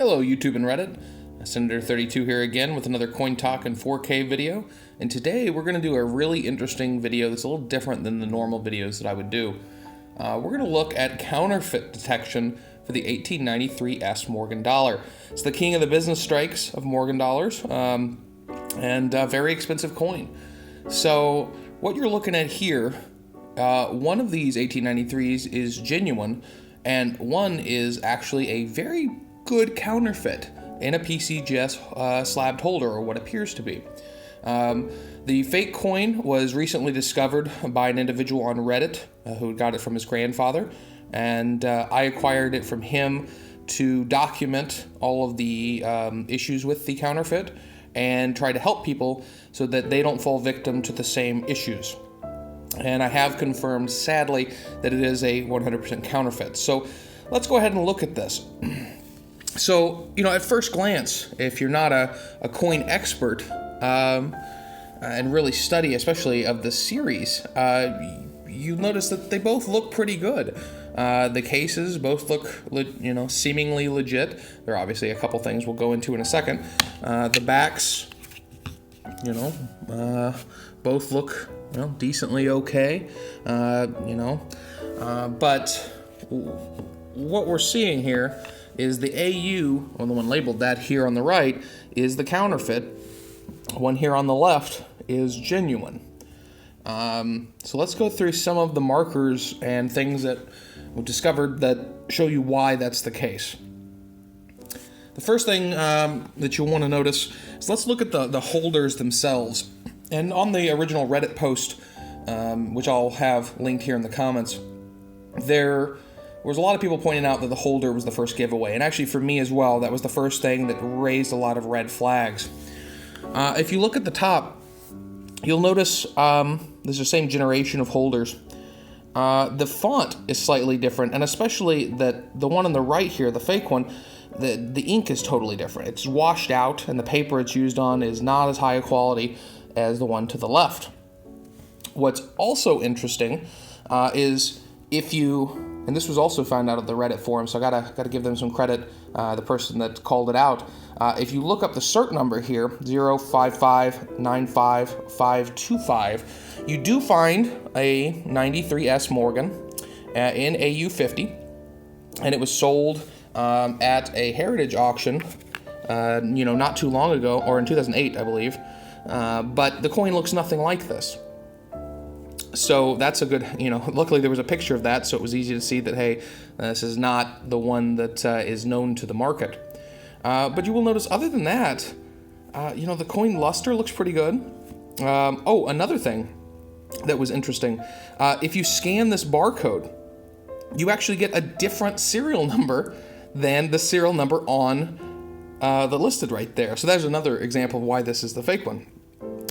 Hello YouTube and Reddit, Senator32 here again with another Coin Talk in 4K video, and today we're going to do a really interesting video that's a little different than the normal videos that I would do. We're going to look at counterfeit detection for the 1893 S Morgan dollar. It's the king of the business strikes of Morgan dollars, and a very expensive coin. So what you're looking at here, one of these 1893s is genuine, and one is actually a very good counterfeit in a PCGS slabbed holder, or what appears to be. The fake coin was recently discovered by an individual on Reddit who got it from his grandfather, and I acquired it from him to document all of the issues with the counterfeit and try to help people so that they don't fall victim to the same issues. And I have confirmed, sadly, that it is a 100% counterfeit. So let's go ahead and look at this. So, at first glance, if you're not a coin expert and really study, especially of the series, you notice that they both look pretty good. The cases both look, seemingly legit. There are obviously a couple things we'll go into in a second. The backs, both look, decently okay. But what we're seeing here is the AU, or the one labeled that here on the right, is the counterfeit. One here on the left is genuine. So let's go through some of the markers and things that we've discovered that show you why that's the case. The first thing that you'll want to notice is let's look at the holders themselves. And on the original Reddit post, which I'll have linked here in the comments, there was a lot of people pointing out that the holder was the first giveaway. And actually for me as well, that was the first thing that raised a lot of red flags. If you look at the top, you'll notice there's the same generation of holders. The font is slightly different, and especially that the one on the right here, the fake one, the ink is totally different. It's washed out, and the paper it's used on is not as high a quality as the one to the left. What's also interesting is if you, and this was also found out at the Reddit forum, so I gotta give them some credit, the person that called it out. If you look up the cert number here, 055955525, you do find a 93S Morgan in AU50, and it was sold at a heritage auction, not too long ago, or in 2008, I believe. But the coin looks nothing like this. So that's a good, luckily there was a picture of that, so it was easy to see that, hey, this is not the one that is known to the market. But you will notice, other than that, the coin luster looks pretty good. Another thing that was interesting, if you scan this barcode, you actually get a different serial number than the serial number on the listed right there. So there's another example of why this is the fake one.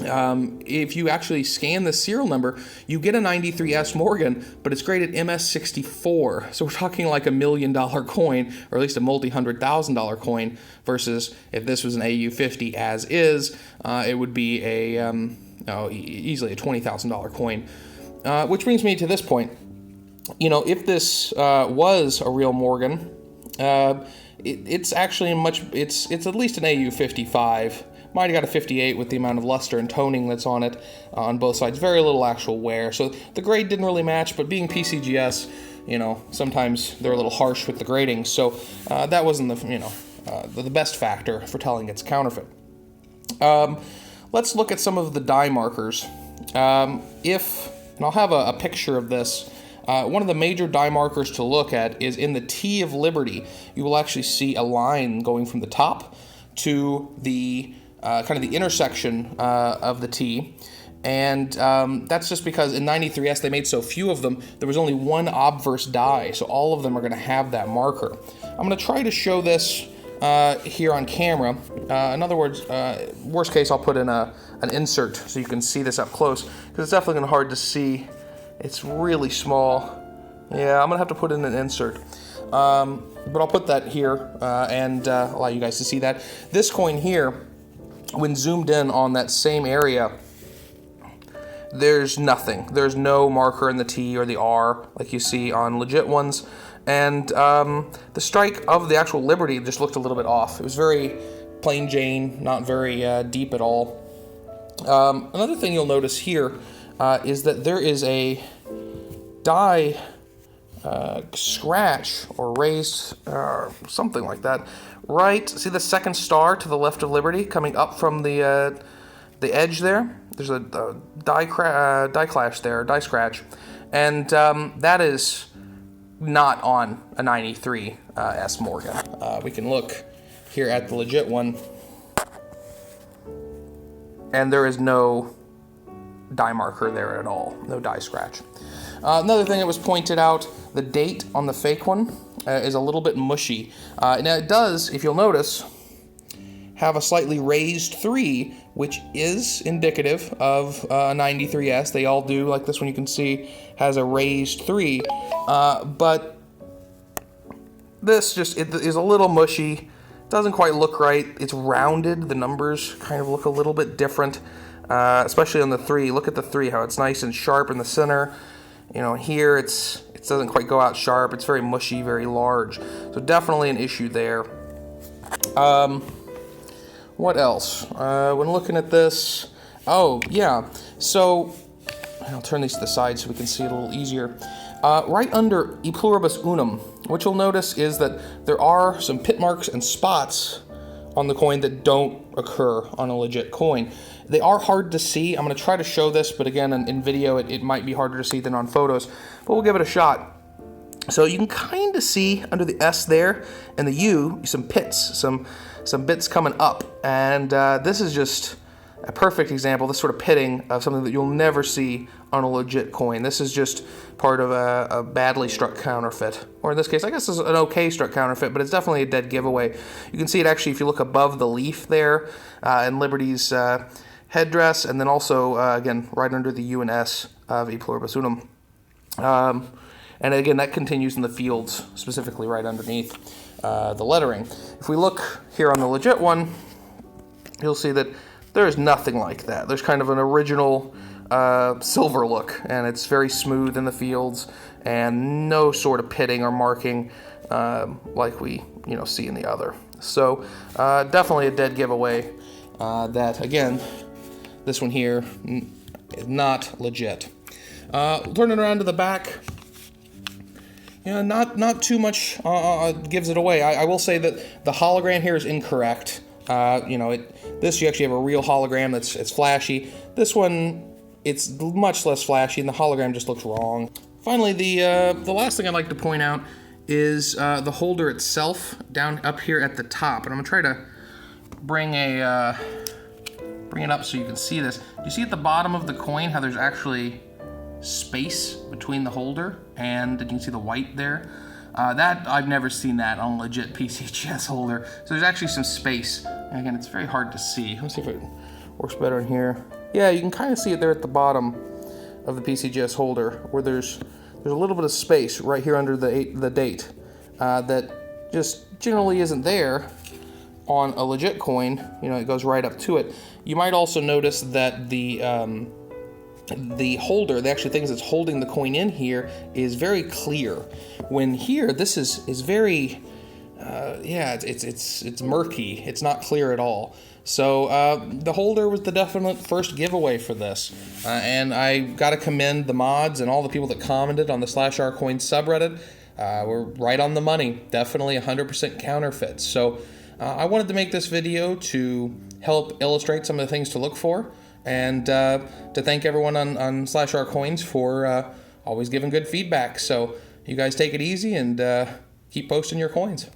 If you actually scan the serial number, you get a 93S Morgan, but it's graded MS64. So we're talking like $1 million coin, or at least a multi-$100,000 coin, versus if this was an AU50 as is, it would be easily a $20,000 coin. Which brings me to this point. If this was a real Morgan, it's actually it's at least an AU55. Might have got a 58 with the amount of luster and toning that's on it on both sides. Very little actual wear. So the grade didn't really match, but being PCGS, sometimes they're a little harsh with the grading. So that wasn't the best factor for telling it's counterfeit. Let's look at some of the die markers. And I'll have a picture of this. One of the major die markers to look at is in the T of Liberty. You will actually see a line going from the top to the kind of the intersection of the T, and that's just because in 93S they made so few of them, there was only one obverse die, so all of them are going to have that marker. I'm going to try to show this here on camera. In other words, worst case, I'll put in an insert so you can see this up close, because it's definitely going to be hard to see. It's really small. Yeah, I'm going to have to put in an insert. But I'll put that here and allow you guys to see that. This coin here, when zoomed in on that same area, there's nothing. There's no marker in the T or the R like you see on legit ones. and the strike of the actual Liberty just looked a little bit off. It was very plain Jane, not very deep at all. Another thing you'll notice here is that there is a die scratch or raised, something like that. Right, see the second star to the left of Liberty coming up from the edge there? There's a die clash there, die scratch, and that is not on a 93 S Morgan. We can look here at the legit one, and there is no die marker there at all, no die scratch. Another thing that was pointed out, the date on the fake one is a little bit mushy. Now it does, if you'll notice, have a slightly raised 3, which is indicative of a 93S. They all do, like this one you can see has a raised 3, but this just is a little mushy. Doesn't quite look right. It's rounded. The numbers kind of look a little bit different, especially on the 3. Look at the 3, how it's nice and sharp in the center. You know, here it doesn't quite go out sharp. It's very mushy, very large. So definitely an issue there. What else? When looking at this, oh yeah. So I'll turn these to the side so we can see it a little easier. Right under E Pluribus Unum, what you'll notice is that there are some pit marks and spots on the coin that don't occur on a legit coin. They are hard to see. I'm going to try to show this, but again, in video, it might be harder to see than on photos, but we'll give it a shot. So you can kind of see under the S there and the U, some pits, some bits coming up, and this is just a perfect example, this sort of pitting of something that you'll never see on a legit coin. This is just part of a badly struck counterfeit, or in this case, I guess it's an okay struck counterfeit, but it's definitely a dead giveaway. You can see it actually if you look above the leaf there in Liberty's headdress, and then also, again, right under the U and S of E Pluribus Unum. And again, that continues in the fields, specifically right underneath the lettering. If we look here on the legit one, you'll see that there's nothing like that. There's kind of an original silver look, and it's very smooth in the fields, and no sort of pitting or marking like we see in the other. So definitely a dead giveaway. That again, this one here is not legit. Turning around to the back. Yeah, not too much gives it away. I will say that the hologram here is incorrect. This you actually have a real hologram it's flashy. This one, it's much less flashy, and the hologram just looks wrong. Finally, the last thing I'd like to point out is the holder itself down up here at the top, and I'm gonna try to bring it up so you can see this. You see at the bottom of the coin how there's actually space between the holder, and you can see the white there. That I've never seen that on a legit PCGS holder. So there's actually some space. And again, it's very hard to see. Let's see if it works better in here. Yeah, you can kind of see it there at the bottom of the PCGS holder, where there's a little bit of space right here under the date that just generally isn't there on a legit coin. It goes right up to it. You might also notice that the holder, the actual things that's holding the coin in here, is very clear. When here, this is very, it's murky. It's not clear at all. So the holder was the definite first giveaway for this, and I got to commend the mods and all the people that commented on the /r coins subreddit. We're right on the money. Definitely 100% counterfeits. So I wanted to make this video to help illustrate some of the things to look for, and to thank everyone on /r coins for always giving good feedback. So you guys take it easy and keep posting your coins.